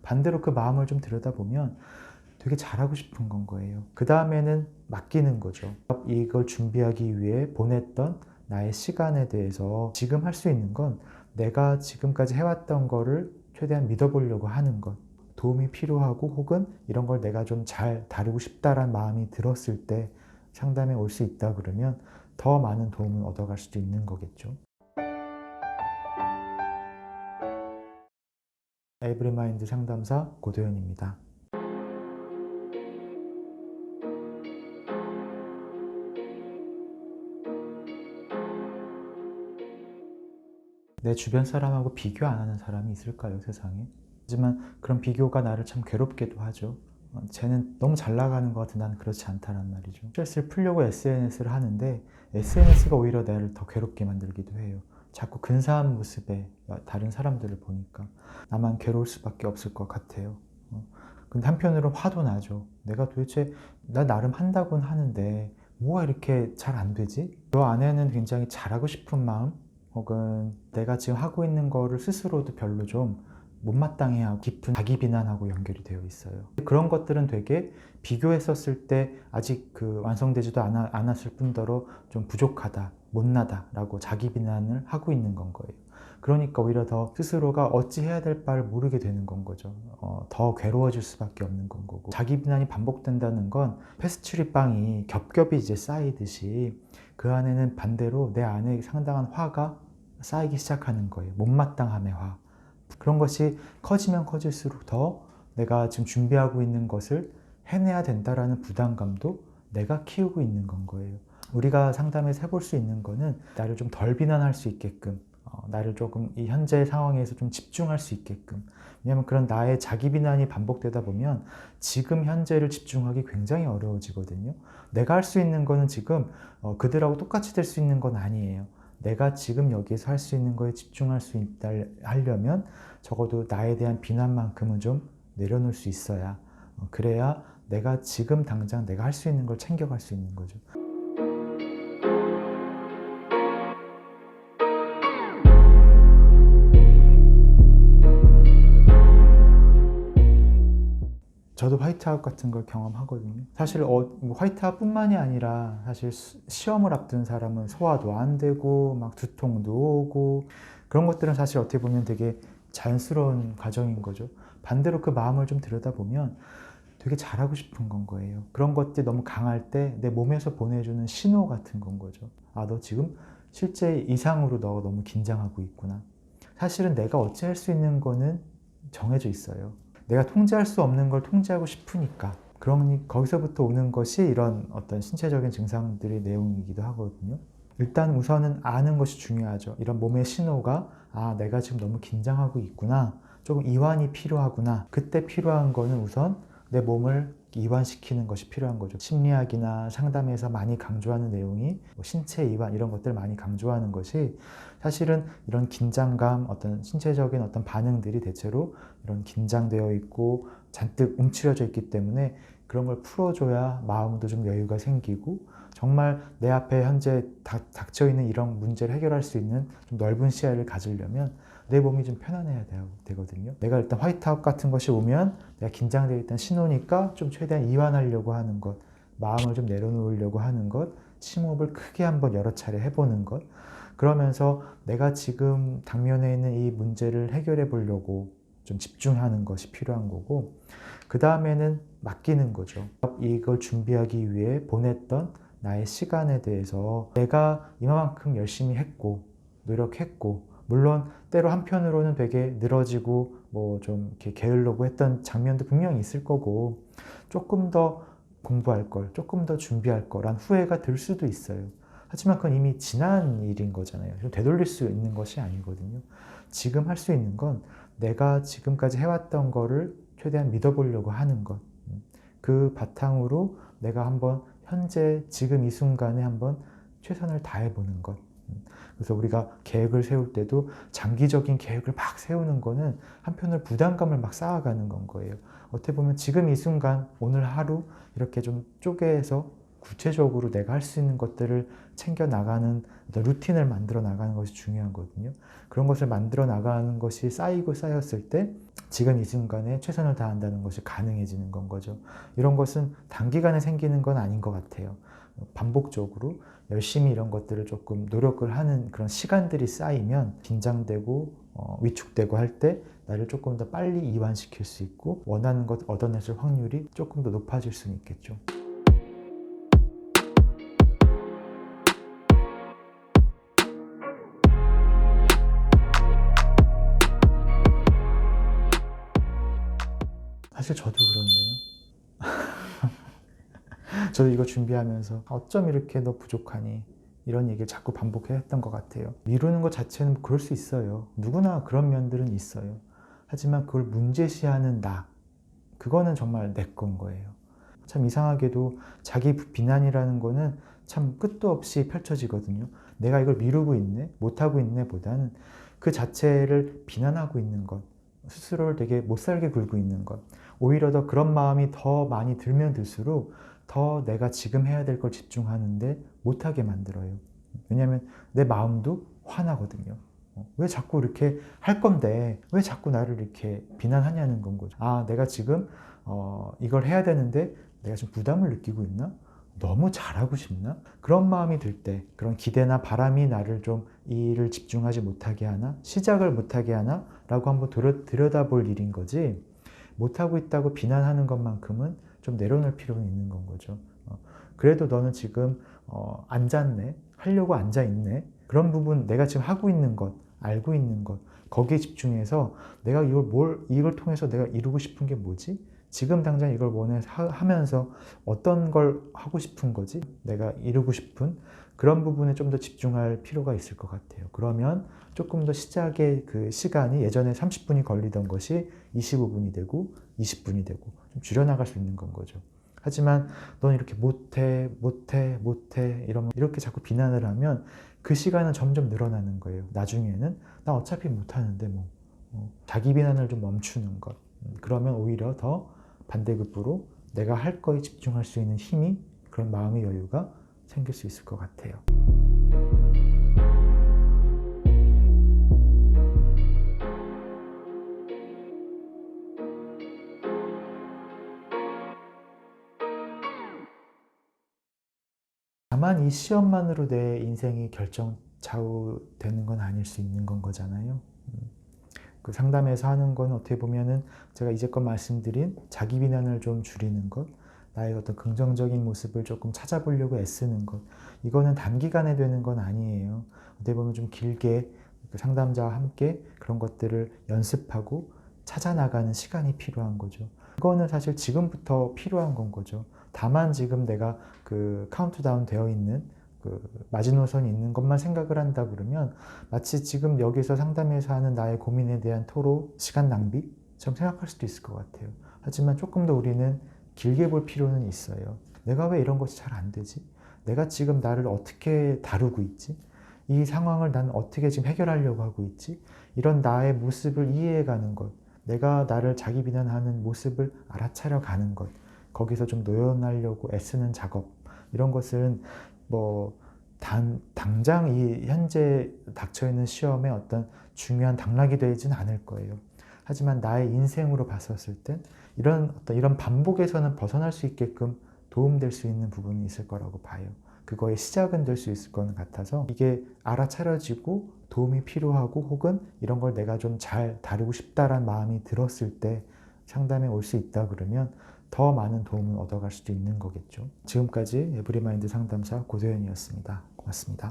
반대로 그 마음을 좀 들여다보면 되게 잘하고 싶은 건 거예요. 그 다음에는 맡기는 거죠. 이걸 준비하기 위해 보냈던 나의 시간에 대해서 지금 할 수 있는 건 내가 지금까지 해왔던 거를 최대한 믿어보려고 하는 것. 도움이 필요하고 혹은 이런 걸 내가 좀 잘 다루고 싶다라는 마음이 들었을 때 상담에 올 수 있다 그러면 더 많은 도움을 얻어갈 수도 있는 거겠죠. 에브리마인드 상담사 고도현입니다. 내 주변 사람하고 비교 안 하는 사람이 있을까요, 세상에? 하지만 그런 비교가 나를 참 괴롭게도 하죠. 쟤는 너무 잘 나가는 것 같은데 나는 그렇지 않다란 말이죠. 스트레스를 풀려고 SNS를 하는데 SNS가 오히려 나를 더 괴롭게 만들기도 해요. 자꾸 근사한 모습의 다른 사람들을 보니까 나만 괴로울 수밖에 없을 것 같아요. 근데 한편으로 화도 나죠. 내가 도대체 나 나름 한다고는 하는데 뭐가 이렇게 잘 안 되지? 저 안에는 굉장히 잘하고 싶은 마음 혹은 내가 지금 하고 있는 거를 스스로도 별로 좀 못마땅해하고 깊은 자기 비난하고 연결이 되어 있어요. 그런 것들은 되게 비교했었을 때 아직 완성되지도 않았을 뿐더러 좀 부족하다, 못나다라고 자기 비난을 하고 있는 건 거예요. 그러니까 오히려 더 스스로가 어찌 해야 될 바를 모르게 되는 건 거죠. 더 괴로워질 수밖에 없는 건 거고. 자기 비난이 반복된다는 건 페스츄리 빵이 겹겹이 이제 쌓이듯이 그 안에는 반대로 내 안에 상당한 화가 쌓이기 시작하는 거예요. 못마땅함의 화. 그런 것이 커지면 커질수록 더 내가 지금 준비하고 있는 것을 해내야 된다라는 부담감도 내가 키우고 있는 건 거예요. 우리가 상담에서 해볼 수 있는 거는 나를 좀 덜 비난할 수 있게끔 나를 조금 이 현재 상황에서 좀 집중할 수 있게끔. 왜냐하면 그런 나의 자기 비난이 반복되다 보면 지금 현재를 집중하기 굉장히 어려워지거든요. 내가 할 수 있는 거는 지금 그들하고 똑같이 될 수 있는 건 아니에요. 내가 지금 여기에서 할 수 있는 거에 집중할 수 있다 하려면 적어도 나에 대한 비난만큼은 좀 내려놓을 수 있어야 그래야 내가 지금 당장 내가 할 수 있는 걸 챙겨갈 수 있는 거죠. 저도 화이트아웃 같은 걸 경험하거든요. 사실 화이트아웃뿐만이 아니라 사실 시험을 앞둔 사람은 소화도 안 되고 막 두통도 오고 그런 것들은 사실 어떻게 보면 되게 자연스러운 과정인 거죠. 반대로 그 마음을 좀 들여다보면 되게 잘하고 싶은 건 거예요. 그런 것들이 너무 강할 때 내 몸에서 보내주는 신호 같은 건 거죠. 아, 너 지금 실제 이상으로 너가 너무 긴장하고 있구나. 사실은 내가 어찌할 수 있는 거는 정해져 있어요. 내가 통제할 수 없는 걸 통제하고 싶으니까. 그러니 거기서부터 오는 것이 이런 어떤 신체적인 증상들의 내용이기도 하거든요. 일단 우선은 아는 것이 중요하죠. 이런 몸의 신호가 내가 지금 너무 긴장하고 있구나. 조금 이완이 필요하구나. 그때 필요한 거는 우선 내 몸을 이완시키는 것이 필요한 거죠. 심리학이나 상담에서 많이 강조하는 내용이 신체 이완 이런 것들을 많이 강조하는 것이 사실은 이런 긴장감, 어떤 신체적인 어떤 반응들이 대체로 이런 긴장되어 있고 잔뜩 움츠려져 있기 때문에 그런 걸 풀어줘야 마음도 좀 여유가 생기고 정말 내 앞에 현재 닥쳐 있는 이런 문제를 해결할 수 있는 좀 넓은 시야를 가지려면 내 몸이 좀 편안해야 되거든요. 내가 일단 화이트아웃 같은 것이 오면 내가 긴장되어 있던 신호니까 좀 최대한 이완하려고 하는 것, 마음을 좀 내려놓으려고 하는 것, 심호흡을 크게 한번 여러 차례 해보는 것, 그러면서 내가 지금 당면에 있는 이 문제를 해결해 보려고 좀 집중하는 것이 필요한 거고, 그 다음에는 맡기는 거죠. 이걸 준비하기 위해 보냈던 나의 시간에 대해서 내가 이만큼 열심히 했고 노력했고, 물론 때로 한편으로는 되게 늘어지고 뭐 좀 이렇게 게으르고 했던 장면도 분명히 있을 거고, 조금 더 공부할 걸, 조금 더 준비할 거란 후회가 들 수도 있어요. 하지만 그건 이미 지난 일인 거잖아요. 되돌릴 수 있는 것이 아니거든요. 지금 할 수 있는 건 내가 지금까지 해왔던 거를 최대한 믿어보려고 하는 것. 그 바탕으로 내가 한번 현재 지금 이 순간에 한번 최선을 다해보는 것. 그래서 우리가 계획을 세울 때도 장기적인 계획을 막 세우는 거는 한편으로 부담감을 막 쌓아가는 건 거예요. 어떻게 보면 지금 이 순간 오늘 하루 이렇게 좀 쪼개서 구체적으로 내가 할 수 있는 것들을 챙겨 나가는 어떤 루틴을 만들어 나가는 것이 중요하거든요. 그런 것을 만들어 나가는 것이 쌓이고 쌓였을 때 지금 이 순간에 최선을 다한다는 것이 가능해지는 건 거죠. 이런 것은 단기간에 생기는 건 아닌 것 같아요. 반복적으로 열심히 이런 것들을 조금 노력을 하는 그런 시간들이 쌓이면 긴장되고 위축되고 할 때 나를 조금 더 빨리 이완시킬 수 있고 원하는 것 얻어냈을 확률이 조금 더 높아질 수는 있겠죠. 사실 저도 그런데요. 저도 이거 준비하면서 어쩜 이렇게 너 부족하니? 이런 얘기를 자꾸 반복했던 것 같아요. 미루는 것 자체는 그럴 수 있어요. 누구나 그런 면들은 있어요. 하지만 그걸 문제시하는 나, 그거는 정말 내 건 거예요. 참 이상하게도 자기 비난이라는 거는 참 끝도 없이 펼쳐지거든요. 내가 이걸 미루고 있네, 못하고 있네 보다는 그 자체를 비난하고 있는 것, 스스로를 되게 못살게 굴고 있는 것, 오히려 더 그런 마음이 더 많이 들면 들수록 더 내가 지금 해야 될 걸 집중하는데 못하게 만들어요. 왜냐하면 내 마음도 화나거든요. 왜 자꾸 이렇게 할 건데 왜 자꾸 나를 이렇게 비난하냐는 건 거죠. 아, 내가 지금 이걸 해야 되는데 내가 좀 부담을 느끼고 있나? 너무 잘하고 싶나? 그런 마음이 들 때, 그런 기대나 바람이 나를 좀 이 일을 집중하지 못하게 하나? 시작을 못하게 하나? 라고 한번 들여다볼 일인 거지, 못하고 있다고 비난하는 것만큼은 좀 내려놓을 필요는 있는 건 거죠. 그래도 너는 지금 앉았네? 하려고 앉아있네? 그런 부분, 내가 지금 하고 있는 것, 알고 있는 것, 거기에 집중해서 내가 이걸 통해서 내가 이루고 싶은 게 뭐지? 지금 당장 이걸 하면서 어떤 걸 하고 싶은 거지? 내가 이루고 싶은 그런 부분에 좀 더 집중할 필요가 있을 것 같아요. 그러면 조금 더 시작의 그 시간이 예전에 30분이 걸리던 것이 25분이 되고 20분이 되고 좀 줄여나갈 수 있는 건 거죠. 하지만 넌 이렇게 못해 이렇게 자꾸 비난을 하면 그 시간은 점점 늘어나는 거예요. 나중에는 나 어차피 못하는데 자기 비난을 좀 멈추는 것. 그러면 오히려 더 반대급부로 내가 할 거에 집중할 수 있는 힘이, 그런 마음의 여유가 생길 수 있을 것 같아요. 다만 이 시험만으로 내 인생이 좌우되는 건 아닐 수 있는 건 거잖아요. 그 상담에서 하는 건 어떻게 보면은 제가 이제껏 말씀드린 자기 비난을 좀 줄이는 것, 나의 어떤 긍정적인 모습을 조금 찾아보려고 애쓰는 것, 이거는 단기간에 되는 건 아니에요. 어떻게 보면 좀 길게 그 상담자와 함께 그런 것들을 연습하고 찾아나가는 시간이 필요한 거죠. 그거는 사실 지금부터 필요한 건 거죠. 다만 지금 내가 그 카운트다운 되어 있는 그 마지노선이 있는 것만 생각을 한다 그러면 마치 지금 여기서 상담에서 하는 나의 고민에 대한 토로, 시간 낭비처럼 생각할 수도 있을 것 같아요. 하지만 조금 더 우리는 길게 볼 필요는 있어요. 내가 왜 이런 것이 잘 안 되지? 내가 지금 나를 어떻게 다루고 있지? 이 상황을 난 어떻게 지금 해결하려고 하고 있지? 이런 나의 모습을 이해해가는 것, 내가 나를 자기 비난하는 모습을 알아차려 가는 것, 거기서 좀 노연하려고 애쓰는 작업, 이런 것은 당장 이 현재 닥쳐있는 시험에 어떤 중요한 당락이 되지는 않을 거예요. 하지만 나의 인생으로 봤었을 땐 이런 반복에서는 벗어날 수 있게끔 도움될 수 있는 부분이 있을 거라고 봐요. 그거의 시작은 될 수 있을 것 같아서 이게 알아차려지고 도움이 필요하고 혹은 이런 걸 내가 좀 잘 다루고 싶다라는 마음이 들었을 때 상담에 올 수 있다 그러면 더 많은 도움을 얻어갈 수도 있는 거겠죠. 지금까지 에브리마인드 상담사 고도현이었습니다. 고맙습니다.